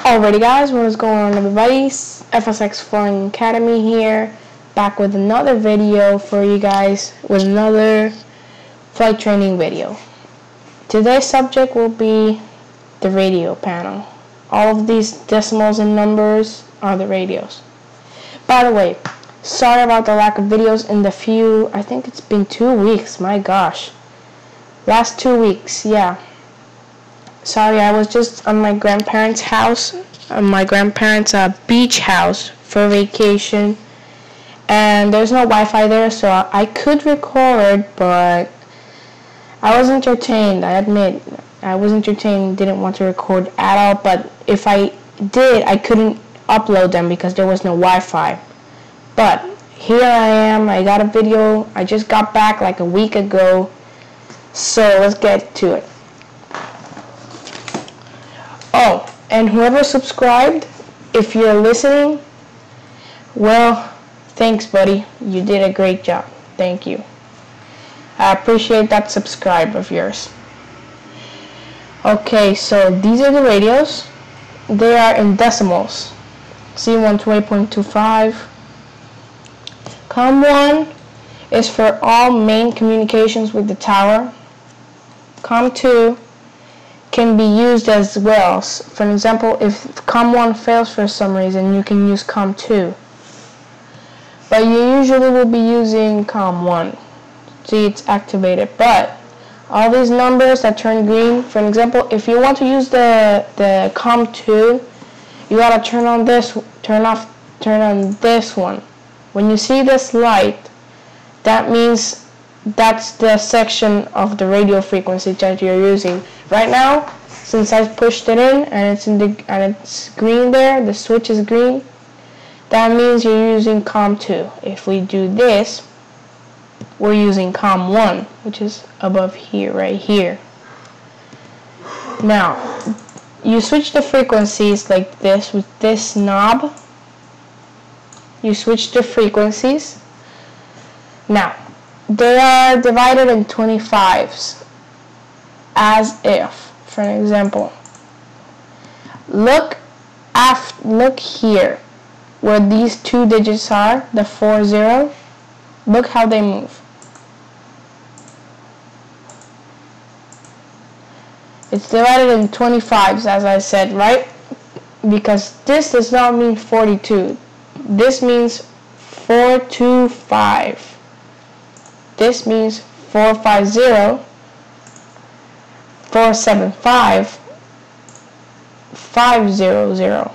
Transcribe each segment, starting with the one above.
Alrighty guys, what is going on everybody? FSX Flying Academy here, back with another video for you guys, with another flight training video. Today's subject will be the radio panel. All of these decimals and numbers are the radios. By the way, sorry about the lack of videos in the I think it's been 2 weeks, my gosh. Last 2 weeks, yeah. Sorry, I was just on my grandparents' house, my grandparents' beach house for vacation, and there's no Wi-Fi there, so I could record, but I was entertained. I admit, I was entertained, didn't want to record at all, but if I did, I couldn't upload them because there was no Wi-Fi. But here I am, I got a video, I just got back like a week ago, so let's get to it. Oh, and whoever subscribed, if you're listening, well, thanks buddy, you did a great job, thank you. I appreciate that subscribe of yours. Okay, so these are the radios. They are in decimals. C128.25. COM1 is for all main communications with the tower. COM2 can be used as well. For example, if COM1 fails for some reason, you can use COM2. But you usually will be using COM1. See, it's activated. But all these numbers that turn green, for example, if you want to use the COM2, you gotta turn on this, turn on this one. When you see this light, that means that's the section of the radio frequency that you're using. Right now, since I pushed it in and it's green there, the switch is green, that means you're using COM2. If we do this, we're using COM1, which is above here, right here. Now, you switch the frequencies like this with this knob. You switch the frequencies. Now, they are divided in 25s, as if, for an example, look here, where these two digits are, the 40, look how they move. It's divided in 25s, as I said, right? Because this does not mean 42. This means 425. This means 450, 475, 500.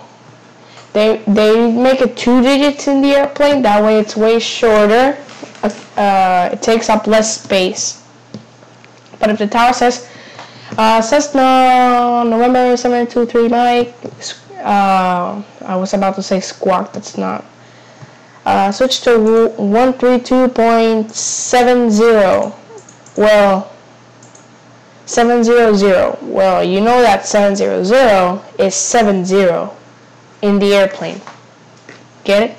They make it 2 digits in the airplane. That way it's way shorter. It takes up less space. But if the tower says Cessna November 723 Mike, I was about to say squawk. That's not. Switch to 132.70. Well, 700. Well, you know that 700 is 70 in the airplane. Get it?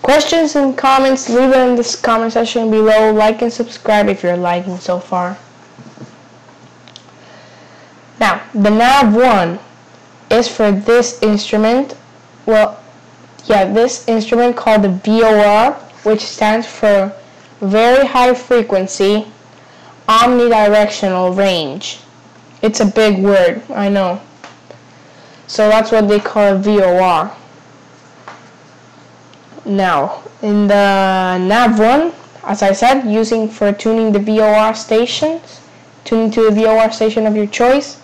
Questions and comments, leave it in this comment section below. Like and subscribe if you're liking so far. Now, the nav1 is for this instrument. Well, yeah, this instrument called the VOR, which stands for Very High Frequency Omnidirectional Range. It's a big word, I know. So that's what they call a VOR. Now, in the nav1, as I said, using for tuning the VOR stations, tuning to the VOR station of your choice.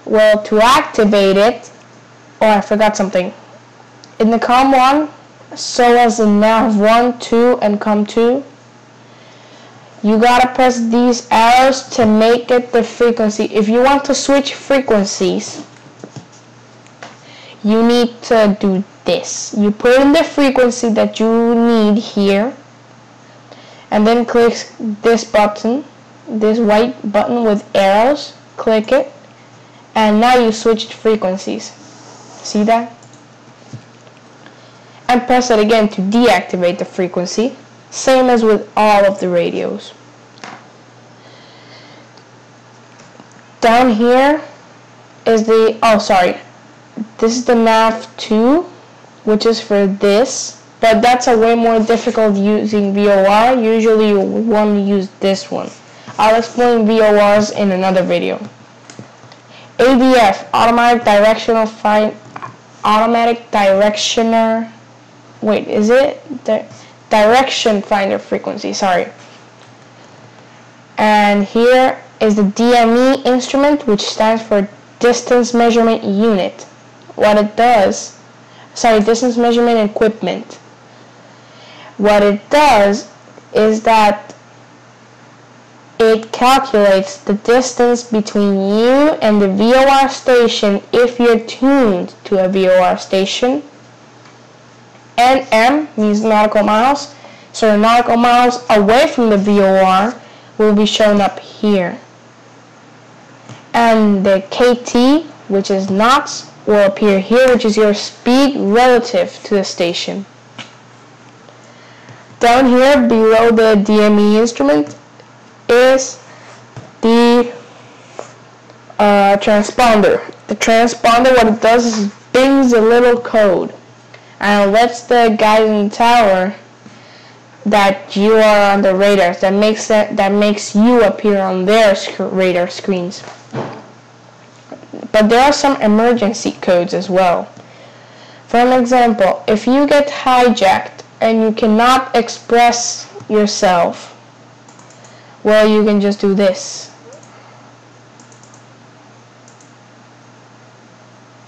Well, to activate it, oh, I forgot something. In the COM1, so as in nav1, 2, and COM2, you gotta press these arrows to make it the frequency. If you want to switch frequencies, you need to do this. You put in the frequency that you need here, and then click this button, this white button with arrows, click it, and now you switched frequencies. See that? And press it again to deactivate the frequency. Same as with all of the radios. Down here is the, oh sorry, this is the nav 2, which is for this, but that's a way more difficult using VOR. Usually you want to use this one. I'll explain VORs in another video. ADF, automatic directional direction finder frequency, sorry. And here is the DME instrument, which stands for distance measurement unit. What it does, distance measurement equipment. What it does is that it calculates the distance between you and the VOR station if you're tuned to a VOR station. NM means nautical miles, so nautical miles away from the VOR will be shown up here. And the KT, which is knots, will appear here, which is your speed relative to the station. Down here below the DME instrument is the transponder. The transponder, what it does is bings a little code and lets the guys in the tower that you are on the radars, that makes you appear on their radar screens. But there are some emergency codes as well. For an example, if you get hijacked and you cannot express yourself, well, you can just do this.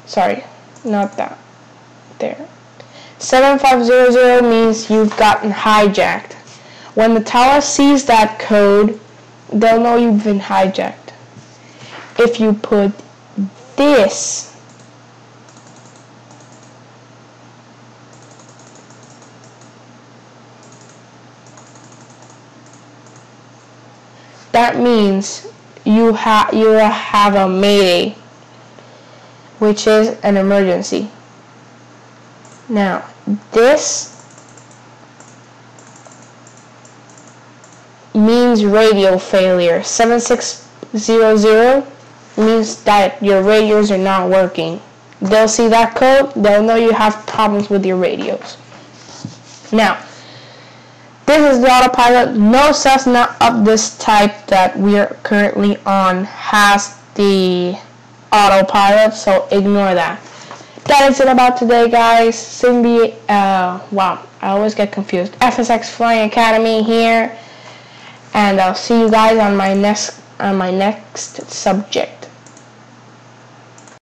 Sorry, not that. There. 7500 means you've gotten hijacked. When the tower sees that code, they'll know you've been hijacked. If you put this, that means you have a mayday, which is an emergency. Now, this means radio failure. 7600 means that your radios are not working. They'll see that code, they'll know you have problems with your radios. Now, this is the autopilot. No Cessna of this type that we are currently on has the autopilot, so ignore that. That is it about today, guys. Wow, I always get confused. FSX Flying Academy here, and I'll see you guys on my next subject.